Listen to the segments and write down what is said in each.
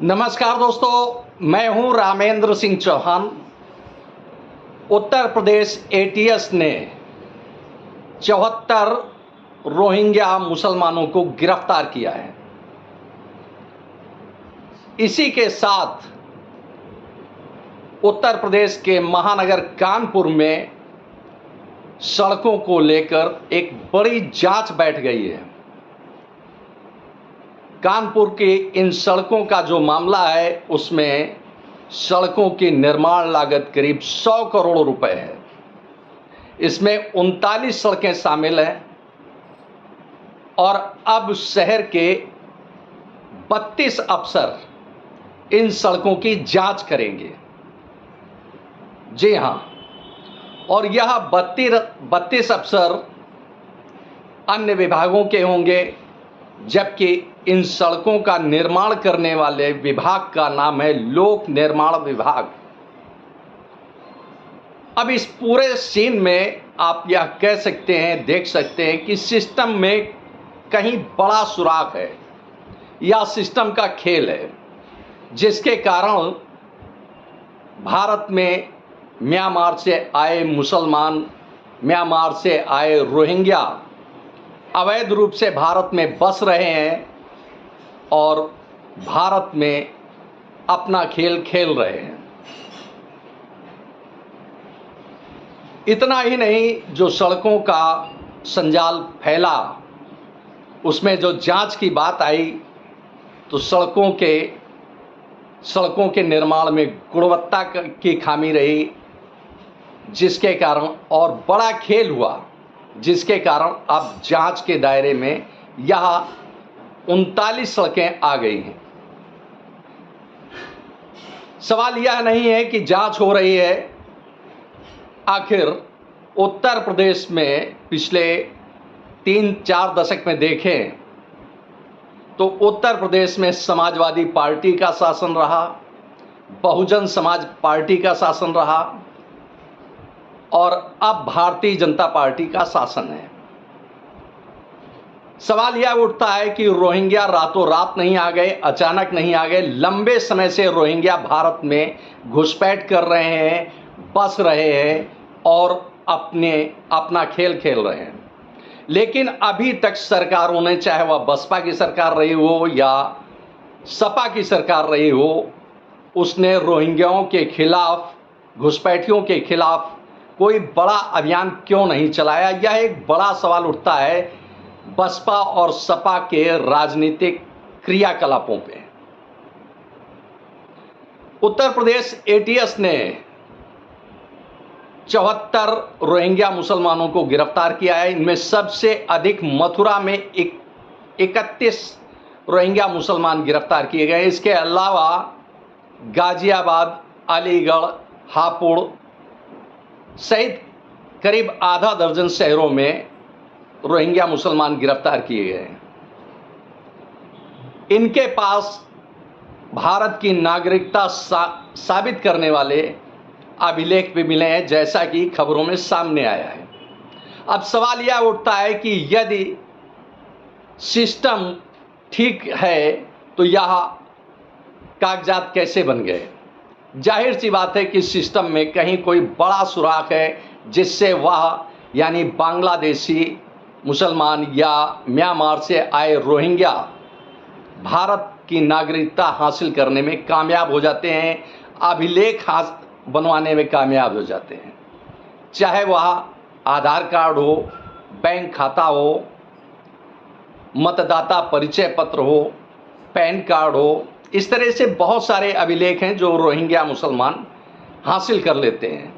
नमस्कार दोस्तों, मैं हूं रामेंद्र सिंह चौहान। उत्तर प्रदेश एटीएस ने 74 रोहिंग्या मुसलमानों को गिरफ्तार किया है। इसी के साथ उत्तर प्रदेश के महानगर कानपुर में सड़कों को लेकर एक बड़ी जांच बैठ गई है। कानपुर की इन सड़कों का जो मामला है, उसमें सड़कों की निर्माण लागत करीब 100 करोड़ रुपए है। इसमें 39 सड़कें शामिल हैं और अब शहर के 32 अफसर इन सड़कों की जांच करेंगे। जी हां, और यह 32 अफसर अन्य विभागों के होंगे, जबकि इन सड़कों का निर्माण करने वाले विभाग का नाम है लोक निर्माण विभाग। अब इस पूरे सीन में आप यह कह सकते हैं, देख सकते हैं कि सिस्टम में कहीं बड़ा सुराग है या सिस्टम का खेल है, जिसके कारण भारत में म्यांमार से आए मुसलमान, म्यांमार से आए रोहिंग्या अवैध रूप से भारत में बस रहे हैं और भारत में अपना खेल खेल रहे हैं। इतना ही नहीं, जो सड़कों का संजाल फैला, उसमें जो जांच की बात आई, तो सड़कों के निर्माण में गुणवत्ता की खामी रही, जिसके कारण और बड़ा खेल हुआ, जिसके कारण अब जांच के दायरे में यह 39 सड़कें आ गई हैं। सवाल यह नहीं है कि जांच हो रही है। आखिर उत्तर प्रदेश में पिछले 3-4 दशक में देखें तो उत्तर प्रदेश में समाजवादी पार्टी का शासन रहा, बहुजन समाज पार्टी का शासन रहा और अब भारतीय जनता पार्टी का शासन है। सवाल यह उठता है कि रोहिंग्या रातों रात नहीं आ गए, अचानक नहीं आ गए। लंबे समय से रोहिंग्या भारत में घुसपैठ कर रहे हैं, बस रहे हैं और अपना खेल खेल रहे हैं। लेकिन अभी तक सरकारों ने, चाहे वह बसपा की सरकार रही हो या सपा की सरकार रही हो, उसने रोहिंग्याओं के खिलाफ, घुसपैठियों के खिलाफ कोई बड़ा अभियान क्यों नहीं चलाया? यह एक बड़ा सवाल उठता है बसपा और सपा के राजनीतिक क्रियाकलापों पे। उत्तर प्रदेश एटीएस ने 74 रोहिंग्या मुसलमानों को गिरफ्तार किया है। इनमें सबसे अधिक मथुरा में 31 रोहिंग्या मुसलमान गिरफ्तार किए गए। इसके अलावा गाजियाबाद, अलीगढ़, हापुड़ सहित करीब आधा दर्जन शहरों में रोहिंग्या मुसलमान गिरफ्तार किए गए हैं। इनके पास भारत की नागरिकता साबित करने वाले अभिलेख भी मिले हैं, जैसा कि खबरों में सामने आया है। अब सवाल यह उठता है कि यदि सिस्टम ठीक है तो यह कागजात कैसे बन गए? जाहिर सी बात है कि सिस्टम में कहीं कोई बड़ा सुराग है, जिससे वह यानी बांग्लादेशी मुसलमान या म्यांमार से आए रोहिंग्या भारत की नागरिकता हासिल करने में कामयाब हो जाते हैं, अभिलेख बनवाने में कामयाब हो जाते हैं। चाहे वह आधार कार्ड हो, बैंक खाता हो, मतदाता परिचय पत्र हो, पैन कार्ड हो, इस तरह से बहुत सारे अभिलेख हैं जो रोहिंग्या मुसलमान हासिल कर लेते हैं।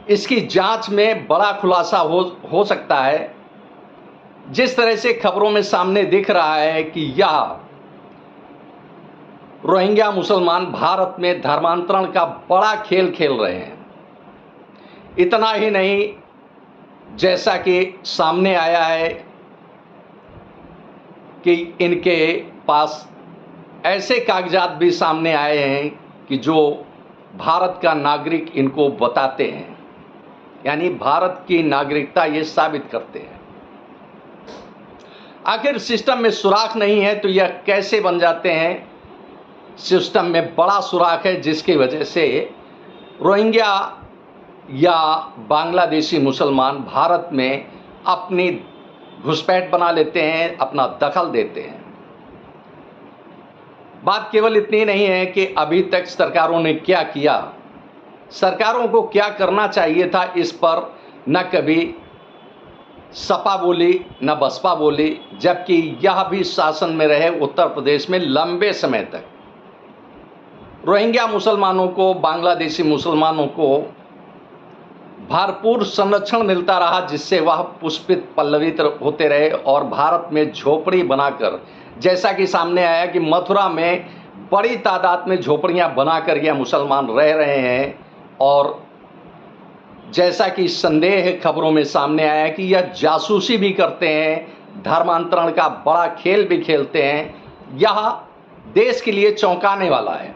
इसकी जांच में बड़ा खुलासा हो सकता है। जिस तरह से खबरों में सामने दिख रहा है कि यह रोहिंग्या मुसलमान भारत में धर्मांतरण का बड़ा खेल खेल रहे हैं। इतना ही नहीं, जैसा कि सामने आया है कि इनके पास ऐसे कागजात भी सामने आए हैं कि जो भारत का नागरिक इनको बताते हैं, यानी भारत की नागरिकता ये साबित करते हैं। आखिर सिस्टम में सुराख नहीं है तो यह कैसे बन जाते हैं सिस्टम में बड़ा सुराख है, जिसकी वजह से रोहिंग्या या बांग्लादेशी मुसलमान भारत में अपनी घुसपैठ बना लेते हैं, अपना दखल देते हैं। बात केवल इतनी नहीं है कि अभी तक सरकारों ने क्या किया, सरकारों को क्या करना चाहिए था, इस पर न कभी सपा बोली न बसपा बोली, जबकि यह भी शासन में रहे उत्तर प्रदेश में लंबे समय तक। रोहिंग्या मुसलमानों को, बांग्लादेशी मुसलमानों को भरपूर संरक्षण मिलता रहा, जिससे वह पुष्पित पल्लवित होते रहे और भारत में झोपड़ी बनाकर, जैसा कि सामने आया कि मथुरा में बड़ी तादाद में झोपड़ियां बनाकर यह मुसलमान रह रहे हैं, और जैसा कि संदेह खबरों में सामने आया कि यह जासूसी भी करते हैं, धर्मांतरण का बड़ा खेल भी खेलते हैं। यह देश के लिए चौंकाने वाला है।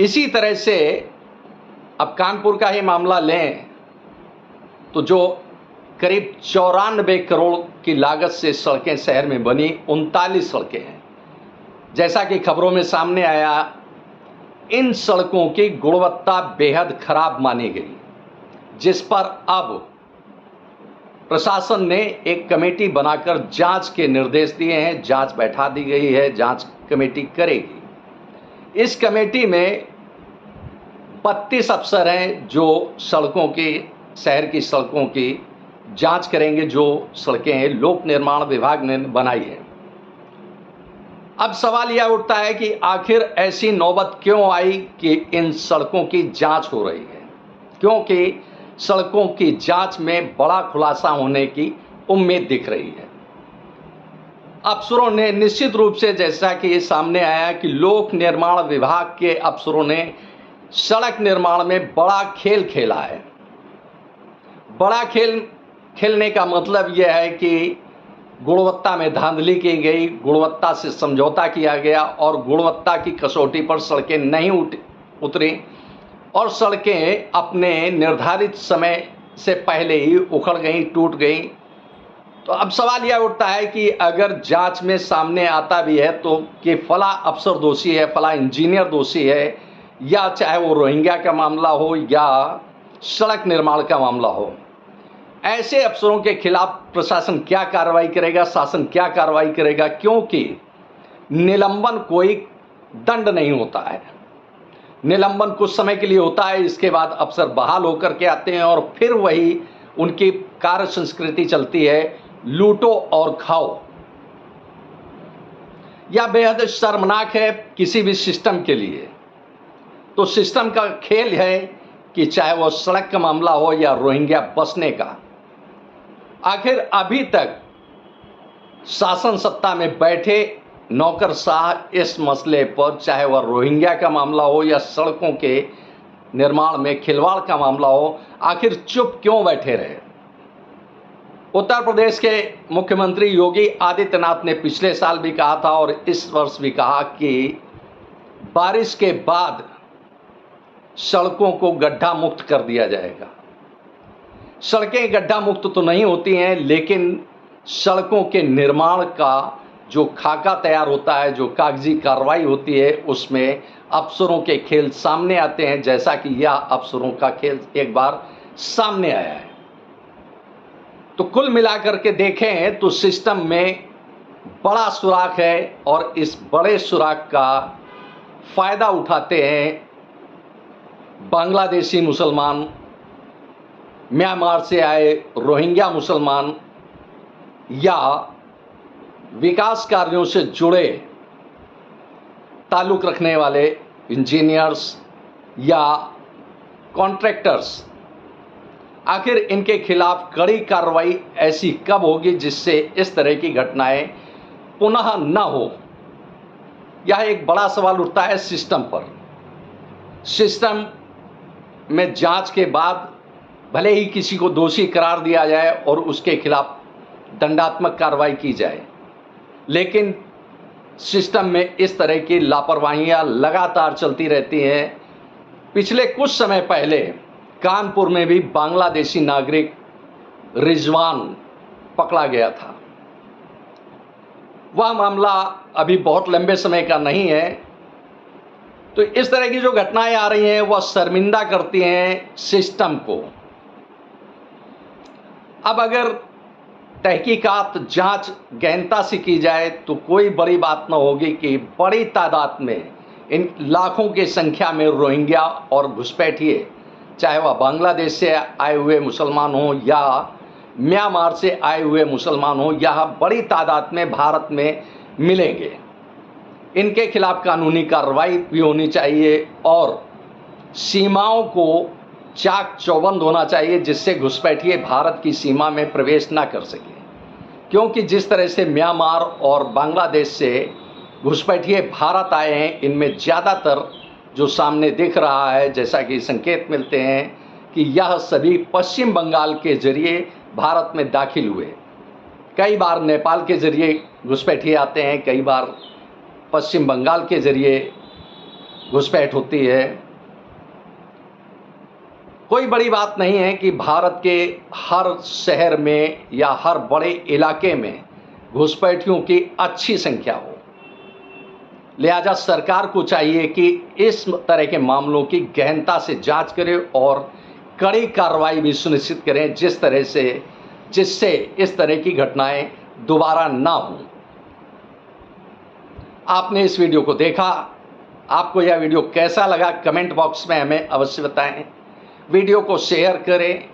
इसी तरह से अब कानपुर का ही मामला लें तो जो करीब 94 करोड़ की लागत से सड़कें शहर में बनी, 39 सड़कें हैं। जैसा कि खबरों में सामने आया, इन सड़कों की गुणवत्ता बेहद खराब मानी गई, जिस पर अब प्रशासन ने एक कमेटी बनाकर जांच के निर्देश दिए हैं। जांच बैठा दी गई है, जांच कमेटी करेगी। इस कमेटी में 32 अफसर हैं जो सड़कों की, शहर की सड़कों की जांच करेंगे। जो सड़कें लोक निर्माण विभाग ने बनाई है। अब सवाल यह उठता है कि आखिर ऐसी नौबत क्यों आई कि इन सड़कों की जांच हो रही है, क्योंकि सड़कों की जांच में बड़ा खुलासा होने की उम्मीद दिख रही है। अफसरों ने निश्चित रूप से, जैसा कि सामने आया कि लोक निर्माण विभाग के अफसरों ने सड़क निर्माण में बड़ा खेल खेला है। बड़ा खेल खेलने का मतलब यह है कि गुणवत्ता में धांधली की गई, गुणवत्ता से समझौता किया गया और गुणवत्ता की कसौटी पर सड़कें नहीं उतरी और सड़कें अपने निर्धारित समय से पहले ही उखड़ गई, टूट गई। तो अब सवाल यह उठता है कि अगर जांच में सामने आता भी है तो कि फला अफसर दोषी है, फला इंजीनियर दोषी है, या चाहे वो रोहिंग्या का मामला हो या सड़क निर्माण का मामला हो, ऐसे अफसरों के खिलाफ प्रशासन क्या कार्रवाई करेगा, शासन क्या कार्रवाई करेगा? क्योंकि निलंबन कोई दंड नहीं होता है। निलंबन कुछ समय के लिए होता है, इसके बाद अफसर बहाल होकर के आते हैं और फिर वही उनकी कार्य संस्कृति चलती है, लूटो और खाओ। यह बेहद शर्मनाक है किसी भी सिस्टम के लिए। तो सिस्टम का खेल है कि चाहे वह सड़क का मामला हो या रोहिंग्या बसने का। आखिर अभी तक शासन सत्ता में बैठे नौकरशाह इस मसले पर, चाहे वह रोहिंग्या का मामला हो या सड़कों के निर्माण में खिलवाड़ का मामला हो, आखिर चुप क्यों बैठे रहे? उत्तर प्रदेश के मुख्यमंत्री योगी आदित्यनाथ ने पिछले साल भी कहा था और इस वर्ष भी कहा कि बारिश के बाद सड़कों को गड्ढा मुक्त कर दिया जाएगा। सड़कें गड्ढा मुक्त तो नहीं होती हैं, लेकिन सड़कों के निर्माण का जो खाका तैयार होता है, जो कागजी कार्रवाई होती है, उसमें अफसरों के खेल सामने आते हैं, जैसा कि यह अफसरों का खेल एक बार सामने आया है। तो कुल मिलाकर के देखें तो सिस्टम में बड़ा सुराख है और इस बड़े सुराख का फायदा उठाते हैं बांग्लादेशी मुसलमान, म्यांमार से आए रोहिंग्या मुसलमान या विकास कार्यों से जुड़े ताल्लुक़ रखने वाले इंजीनियर्स या कॉन्ट्रैक्टर्स। आखिर इनके खिलाफ कड़ी कार्रवाई ऐसी कब होगी जिससे इस तरह की घटनाएं पुनः न हो? यह एक बड़ा सवाल उठता है सिस्टम पर। सिस्टम में जांच के बाद भले ही किसी को दोषी करार दिया जाए और उसके खिलाफ दंडात्मक कार्रवाई की जाए, लेकिन सिस्टम में इस तरह की लापरवाहियां लगातार चलती रहती हैं। पिछले कुछ समय पहले कानपुर में भी बांग्लादेशी नागरिक रिजवान पकड़ा गया था। वह मामला अभी बहुत लंबे समय का नहीं है। तो इस तरह की जो घटनाएं आ रही हैं वह शर्मिंदा करती हैं सिस्टम को। अब अगर तहकीकात जांच गहनता से की जाए तो कोई बड़ी बात न होगी कि बड़ी तादाद में, इन लाखों की संख्या में रोहिंग्या और घुसपैठिए, चाहे वह बांग्लादेश से आए हुए मुसलमान हों या म्यांमार से आए हुए मुसलमान हों, यह बड़ी तादाद में भारत में मिलेंगे। इनके खिलाफ कानूनी कार्रवाई भी होनी चाहिए और सीमाओं को चाक चौबंद होना चाहिए, जिससे घुसपैठिए भारत की सीमा में प्रवेश ना कर सके। क्योंकि जिस तरह से म्यांमार और बांग्लादेश से घुसपैठिए भारत आए हैं, इनमें ज़्यादातर जो सामने दिख रहा है, जैसा कि संकेत मिलते हैं कि यह सभी पश्चिम बंगाल के जरिए भारत में दाखिल हुए। कई बार नेपाल के जरिए घुसपैठिए आते हैं, कई बार पश्चिम बंगाल के जरिए घुसपैठ होती है। कोई बड़ी बात नहीं है कि भारत के हर शहर में या हर बड़े इलाके में घुसपैठियों की अच्छी संख्या हो। लिहाजा सरकार को चाहिए कि इस तरह के मामलों की गहनता से जांच करे और कड़ी कार्रवाई भी सुनिश्चित करें, जिससे इस तरह की घटनाएं दोबारा ना हों। आपने इस वीडियो को देखा, आपको यह वीडियो कैसा लगा कमेंट बॉक्स में हमें अवश्य बताएं। वीडियो को शेयर करें।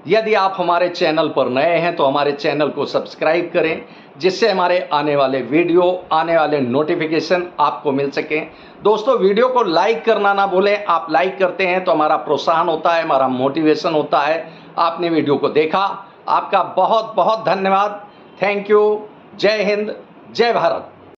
यदि आप हमारे चैनल पर नए हैं तो हमारे चैनल को सब्सक्राइब करें, जिससे हमारे आने वाले वीडियो, आने वाले नोटिफिकेशन आपको मिल सकें। दोस्तों, वीडियो को लाइक करना ना भूलें। आप लाइक करते हैं तो हमारा प्रोत्साहन होता है, हमारा मोटिवेशन होता है। आपने वीडियो को देखा, आपका बहुत बहुत धन्यवाद। Thank you. जय हिंद, जय भारत।